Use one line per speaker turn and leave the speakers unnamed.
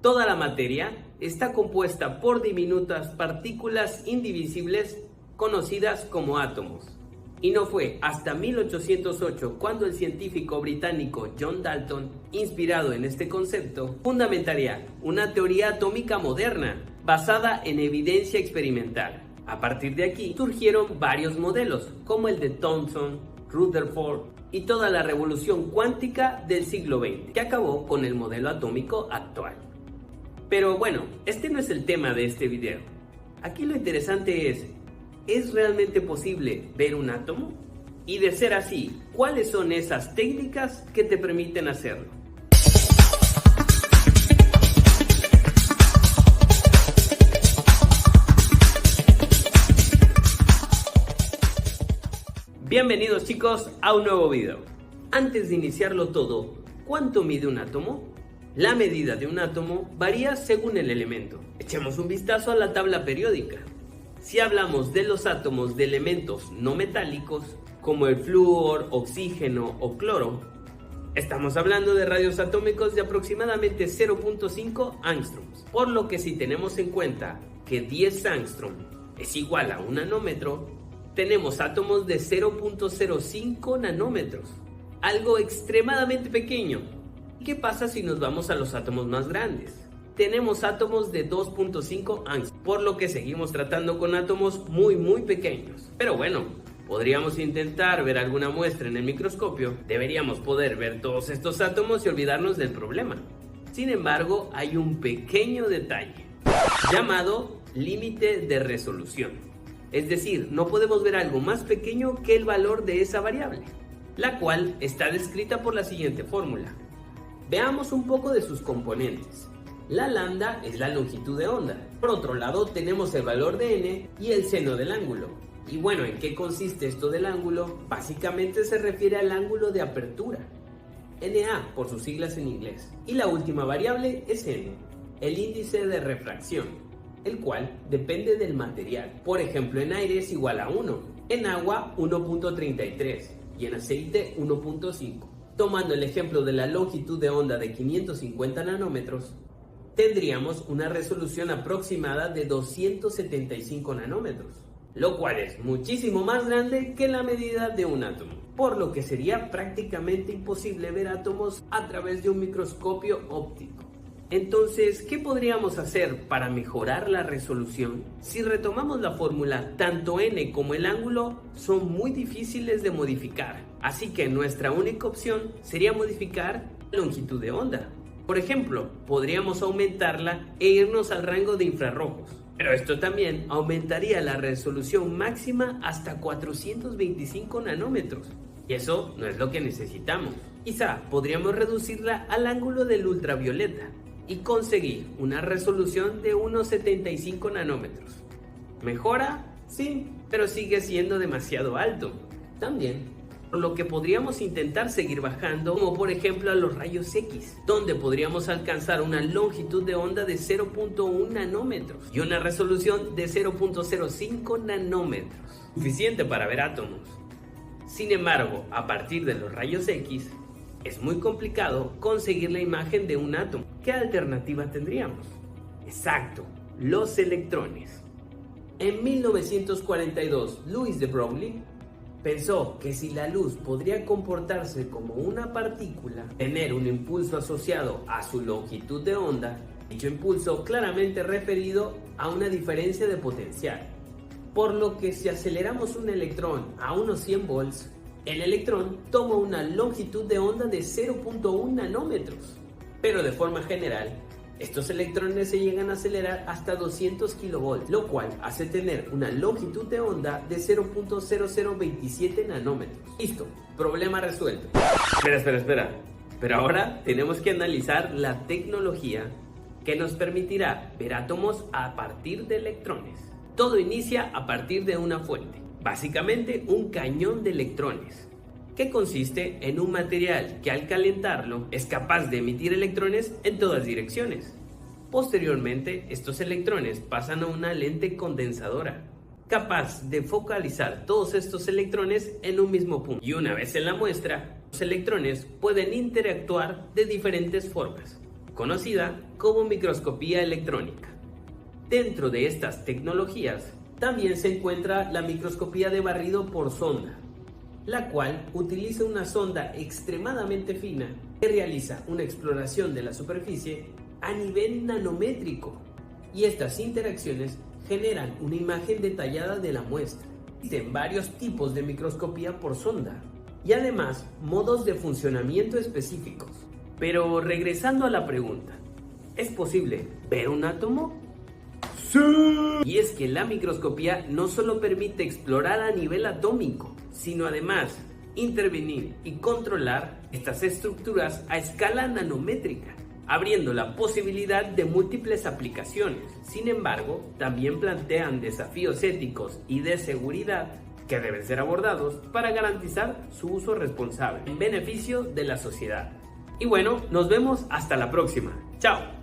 Toda la materia está compuesta por diminutas partículas indivisibles conocidas como átomos. Y no fue hasta 1808 cuando el científico británico John Dalton, inspirado en este concepto, fundamentaría una teoría atómica moderna basada en evidencia experimental. A partir de aquí surgieron varios modelos, como el de Thomson, Rutherford y toda la revolución cuántica del siglo XX, que acabó con el modelo atómico actual. Pero bueno, este no es el tema de este video. Aquí lo interesante ¿es realmente posible ver un átomo? Y de ser así, ¿cuáles son esas técnicas que te permiten hacerlo? Bienvenidos chicos a un nuevo video. Antes de iniciarlo todo, ¿cuánto mide un átomo? La medida de un átomo varía según el elemento. Echemos un vistazo a la tabla periódica. Si hablamos de los átomos de elementos no metálicos, como el flúor, oxígeno o cloro, estamos hablando de radios atómicos de aproximadamente 0.5 angstroms. Por lo que si tenemos en cuenta que 10 angstrom es igual a un nanómetro, tenemos átomos de 0.05 nanómetros, algo extremadamente pequeño. ¿Qué pasa si nos vamos a los átomos más grandes? Tenemos átomos de 2.5 angstrom, por lo que seguimos tratando con átomos muy pequeños. Pero bueno, podríamos intentar ver alguna muestra en el microscopio, deberíamos poder ver todos estos átomos y olvidarnos del problema. Sin embargo, hay un pequeño detalle, llamado límite de resolución. Es decir, no podemos ver algo más pequeño que el valor de esa variable, la cual está descrita por la siguiente fórmula. Veamos un poco de sus componentes. La lambda es la longitud de onda. Por otro lado tenemos el valor de n y el seno del ángulo. Y bueno, ¿en qué consiste esto del ángulo? Básicamente se refiere al ángulo de apertura, Na por sus siglas en inglés. Y la última variable es n, el índice de refracción, el cual depende del material. Por ejemplo, en aire es igual a 1, en agua 1.33 y en aceite 1.5. Tomando el ejemplo de la longitud de onda de 550 nanómetros, tendríamos una resolución aproximada de 275 nanómetros, lo cual es muchísimo más grande que la medida de un átomo, por lo que sería prácticamente imposible ver átomos a través de un microscopio óptico. Entonces, ¿qué podríamos hacer para mejorar la resolución? Si retomamos la fórmula, tanto n como el ángulo son muy difíciles de modificar, así que nuestra única opción sería modificar la longitud de onda. Por ejemplo, podríamos aumentarla e irnos al rango de infrarrojos, pero esto también aumentaría la resolución máxima hasta 425 nanómetros, y eso no es lo que necesitamos. Quizá podríamos reducirla al ángulo del ultravioleta y conseguir una resolución de unos 75 nanómetros. ¿Mejora? Sí, pero sigue siendo demasiado alto. También, por lo que podríamos intentar seguir bajando, como por ejemplo a los rayos X, donde podríamos alcanzar una longitud de onda de 0.1 nanómetros y una resolución de 0.05 nanómetros, suficiente para ver átomos. Sin embargo, a partir de los rayos X, es muy complicado conseguir la imagen de un átomo. ¿Qué alternativa tendríamos? Exacto, los electrones. En 1942, Louis de Broglie pensó que si la luz podría comportarse como una partícula, tener un impulso asociado a su longitud de onda, dicho impulso claramente referido a una diferencia de potencial. Por lo que si aceleramos un electrón a unos 100 volts, el electrón toma una longitud de onda de 0.1 nanómetros. Pero de forma general, estos electrones se llegan a acelerar hasta 200 kilovolts, lo cual hace tener una longitud de onda de 0.0027 nanómetros. Listo, problema resuelto. Espera. Pero ahora tenemos que analizar la tecnología que nos permitirá ver átomos a partir de electrones. Todo inicia a partir de una fuente, básicamente un cañón de electrones, que consiste en un material que al calentarlo es capaz de emitir electrones en todas direcciones. Posteriormente, estos electrones pasan a una lente condensadora, capaz de focalizar todos estos electrones en un mismo punto. Y una vez en la muestra, los electrones pueden interactuar de diferentes formas, conocida como microscopía electrónica. Dentro de estas tecnologías también se encuentra la microscopía de barrido por sonda, la cual utiliza una sonda extremadamente fina que realiza una exploración de la superficie a nivel nanométrico, y estas interacciones generan una imagen detallada de la muestra. Existen varios tipos de microscopía por sonda y además modos de funcionamiento específicos. Pero regresando a la pregunta, ¿es posible ver un átomo? ¡Sí! Y es que la microscopía no solo permite explorar a nivel atómico, sino además intervenir y controlar estas estructuras a escala nanométrica, abriendo la posibilidad de múltiples aplicaciones. Sin embargo, también plantean desafíos éticos y de seguridad que deben ser abordados para garantizar su uso responsable en beneficio de la sociedad. Y bueno, nos vemos hasta la próxima. ¡Chao!